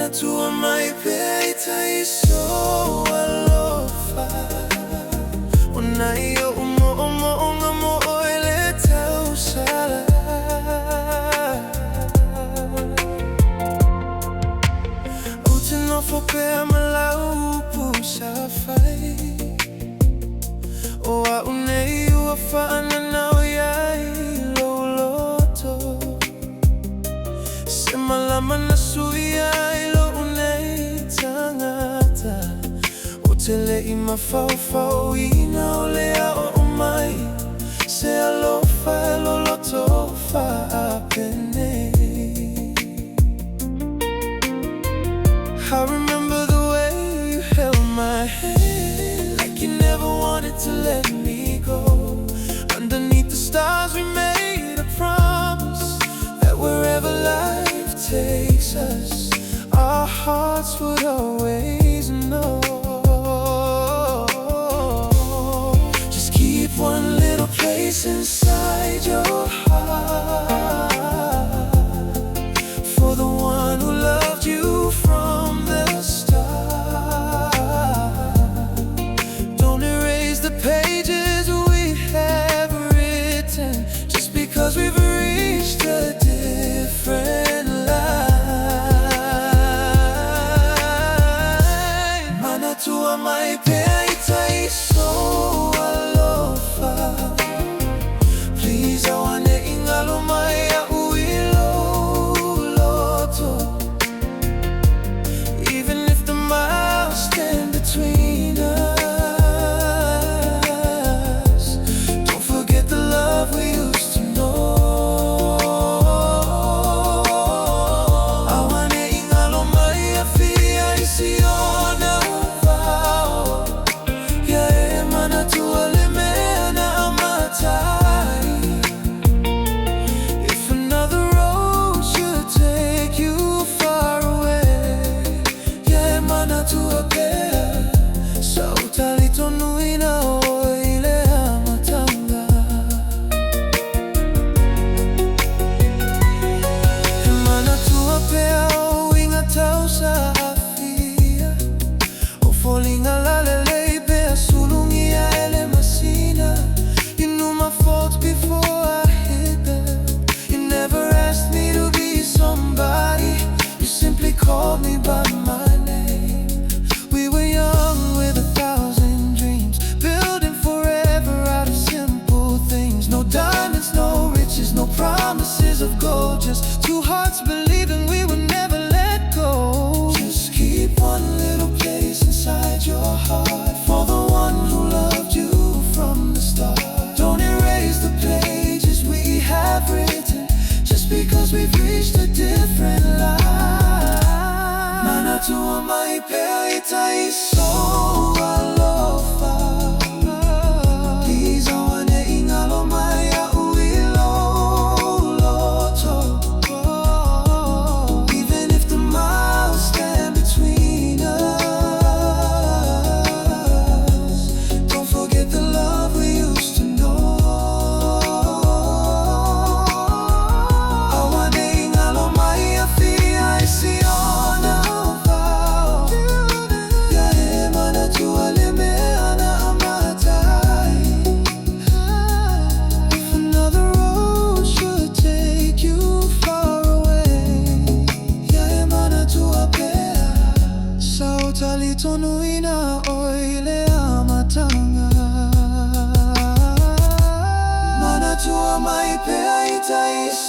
Manatua mai peita iso alofa. Ona ia umo nga mo oile tau sala. Utino fo pea malau pusa fai. O a unei ua whaana nau iai loloto. Se malama na sui ai lo unei tangata. O te lei mawhauwhau ina o lea o mai. Se alofa loloto whaapene. I remember the way you held my hand, like you never wanted to let me go. Underneath the stars we made a promise that wherever life takes us, our hearts would always know. Just keep one little place inside your heart for the one who loved you from the start. Don't erase the pages we have written just because we've reached a different line. Manatua mai peita iso alofa. Please, I wanna ingalo mai a uilo loto. Even if the miles stand between us, don't forget the love we used to know. I wanna ingalo mai Afi'a isiona vao. Yeah, Manatua le mea na amatai. If another road should take you far away, yeah, Manatua pea. Sauta litonui na oile amatanga. Manatua pea o inga tau sa Afi'a. O folinga lalelei pea sulungi a ele masina. You knew my faults before I hit them. You never asked me to be somebody. You simply called me by my name. We were young with 1,000 dreams, building forever out of simple things. No diamonds, no riches, no promises of gold. Just two hearts believing we would never let go. Just keep one little place inside your heart for the one who loved you from the start. Don't erase the pages we have written just because we've reached a different line. Manatua mai peita iso alofa. Please, I wanna ingalo mai a uilo loto. Even if the miles stand between us, don't forget the love we used to know. I wanna ingalo mai Afi'a isiona vao. Yeah, Manatua le mea na amatai. If another road should take you far away, yeah, Manatua pea. Sauta litonui na oile amatanga. Manatua mai peita iso